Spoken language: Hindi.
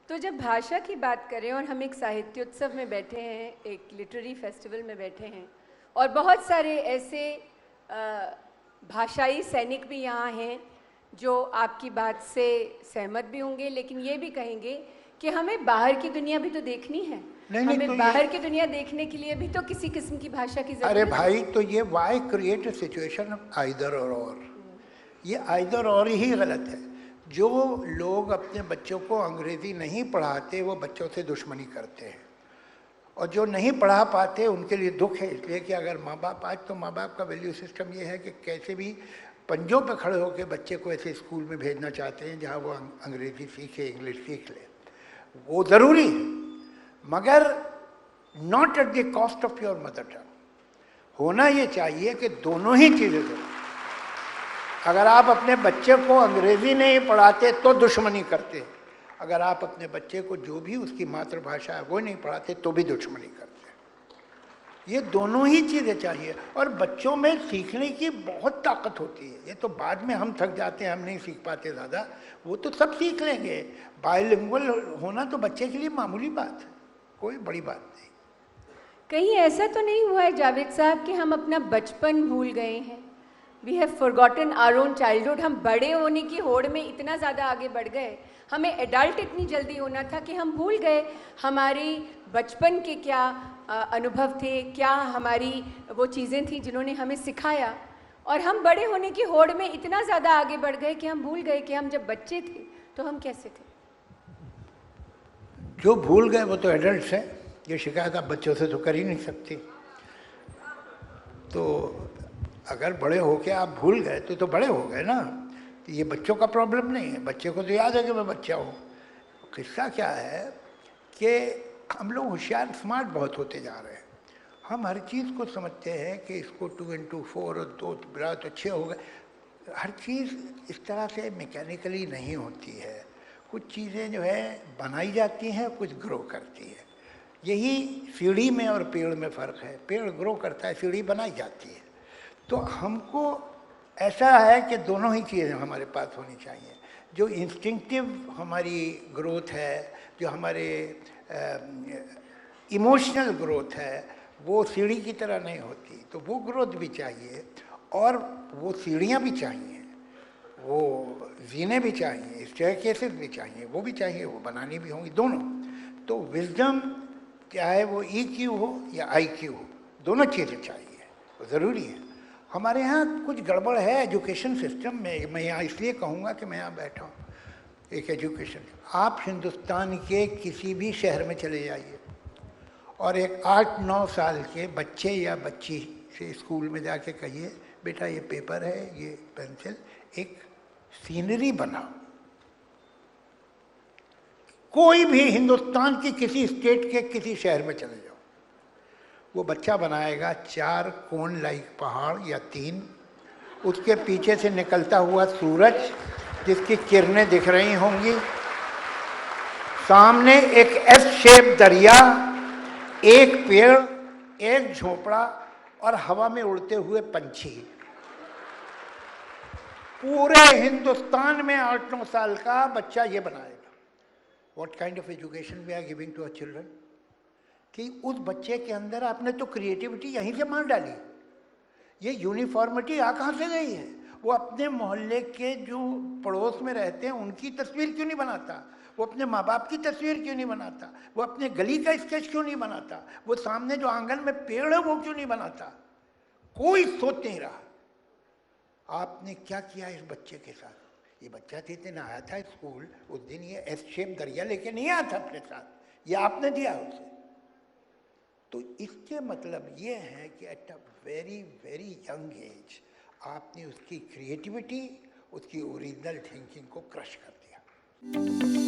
तो जब भाषा की बात करें और हम एक साहित्योत्सव में बैठे हैं, एक लिटरेरी फेस्टिवल में बैठे हैं और बहुत सारे ऐसे भाषाई सैनिक भी यहाँ हैं जो आपकी बात से सहमत भी होंगे, लेकिन ये भी कहेंगे कि हमें बाहर की दुनिया भी तो देखनी है। हमें तो बाहर की दुनिया देखने के लिए भी तो किसी किस्म की भाषा की जरूरत है। अरे भाई, तो ये why create a situation either और ये आइदर और ही गलत है। जो लोग अपने बच्चों को अंग्रेजी नहीं पढ़ाते वो बच्चों से दुश्मनी करते हैं, और जो नहीं पढ़ा पाते उनके लिए दुख है। इसलिए कि अगर माँ बाप, आज तो माँ बाप का वैल्यू सिस्टम ये है कि कैसे भी पंजों पे खड़े होकर बच्चे को ऐसे स्कूल में भेजना चाहते हैं जहाँ वो अंग्रेजी सीखे, इंग्लिश सीख ले। वो ज़रूरी है, मगर not at the cost of your mother tongue. होना ये चाहिए कि दोनों ही चीज़ें जरूरी। अगर आप अपने बच्चे को अंग्रेजी नहीं पढ़ाते तो दुश्मनी करते, अगर आप अपने बच्चे को जो भी उसकी मातृभाषा है वो नहीं पढ़ाते तो भी दुश्मनी करते। ये दोनों ही चीज़ें चाहिए, और बच्चों में सीखने की बहुत ताकत होती है। ये तो बाद में हम थक जाते हैं, हम नहीं सीख पाते ज़्यादा, वो तो सब सीख लेंगे। बायलिंगुअल होना तो बच्चे के लिए मामूली बात है, कोई बड़ी बात नहीं। कहीं ऐसा तो नहीं हुआ है जावेद साहब कि हम अपना बचपन भूल गए हैं? We have forgotten our own childhood. हम बड़े होने की होड़ में इतना ज़्यादा आगे बढ़ गए, हमें एडल्ट इतनी जल्दी होना था कि हम भूल गए हमारी बचपन के क्या अनुभव थे, क्या हमारी वो चीज़ें थी जिन्होंने हमें सिखाया। और हम बड़े होने की होड़ में इतना ज़्यादा आगे बढ़ गए कि हम भूल गए कि हम जब बच्चे थे तो हम कैसे थे। जो भूल गए वो तो एडल्ट्स हैं, ये शिकायत आप बच्चों से तो कर ही नहीं सकती। तो अगर बड़े होके आप भूल गए तो बड़े हो गए ना, तो ये बच्चों का प्रॉब्लम नहीं है। बच्चे को तो याद है कि मैं बच्चा हूँ। किस्सा क्या है कि हम लोग होशियार, स्मार्ट बहुत होते जा रहे हैं। हम हर चीज़ को समझते हैं कि इसको 2 × 2 4 और 2 बड़ा तो 6 हो गए। हर चीज़ इस तरह से मैकेनिकली नहीं होती है। कुछ चीज़ें जो है बनाई जाती हैं, कुछ ग्रो करती है। यही सीढ़ी में और पेड़ में फ़र्क है। पेड़ ग्रो करता है, सीढ़ी बनाई जाती है। तो हमको ऐसा है कि दोनों ही चीज़ें हमारे पास होनी चाहिए। जो इंस्टिंक्टिव हमारी ग्रोथ है, जो हमारे इमोशनल ग्रोथ है, वो सीढ़ी की तरह नहीं होती, तो वो ग्रोथ भी चाहिए, और वो सीढ़ियाँ भी चाहिए, वो जीने भी चाहिए, स्टेयरकेसेस भी चाहिए, वो भी चाहिए, वो बनानी भी होंगी, दोनों। तो विजडम चाहे वो EQ हो या IQ हो, दोनों चीज़ें चाहिए, वो ज़रूरी है। हमारे यहाँ कुछ गड़बड़ है एजुकेशन सिस्टम में। मैं यहाँ इसलिए कहूँगा कि मैं यहाँ बैठा हूँ एक एजुकेशन। आप हिंदुस्तान के किसी भी शहर में चले जाइए और एक 8-9 साल के बच्चे या बच्ची से स्कूल में जाके कहिए, बेटा ये पेपर है, ये पेंसिल, एक सीनरी बनाओ। कोई भी हिंदुस्तान की किसी स्टेट के किसी शहर में चले जाओ, वो बच्चा बनाएगा 4 कोन लाइक पहाड़ या 3, उसके पीछे से निकलता हुआ सूरज जिसकी किरणें दिख रही होंगी, सामने एक S शेप दरिया, एक पेड़, एक झोपड़ा और हवा में उड़ते हुए पंछी। पूरे हिंदुस्तान में 8-9 साल का बच्चा ये बनाएगा। What kind of education we are giving to our children? कि उस बच्चे के अंदर आपने तो क्रिएटिविटी यहीं से मार डाली। ये यूनिफॉर्मिटी आ कहाँ से गई है? वो अपने मोहल्ले के जो पड़ोस में रहते हैं उनकी तस्वीर क्यों नहीं बनाता? वो अपने माँ बाप की तस्वीर क्यों नहीं बनाता? वो अपने गली का स्केच क्यों नहीं बनाता? वो सामने जो आंगन में पेड़ है वो क्यों नहीं बनाता? कोई सोच नहीं रहा। आपने क्या किया इस बच्चे के साथ? ये बच्चा जिस दिन आया था स्कूल, उस दिन ये S शेप दरिया लेके नहीं आया था अपने साथ, ये आपने दिया उसे। तो इसके मतलब ये है कि at a very very young age आपने उसकी क्रिएटिविटी, उसकी ओरिजिनल थिंकिंग को क्रश कर दिया।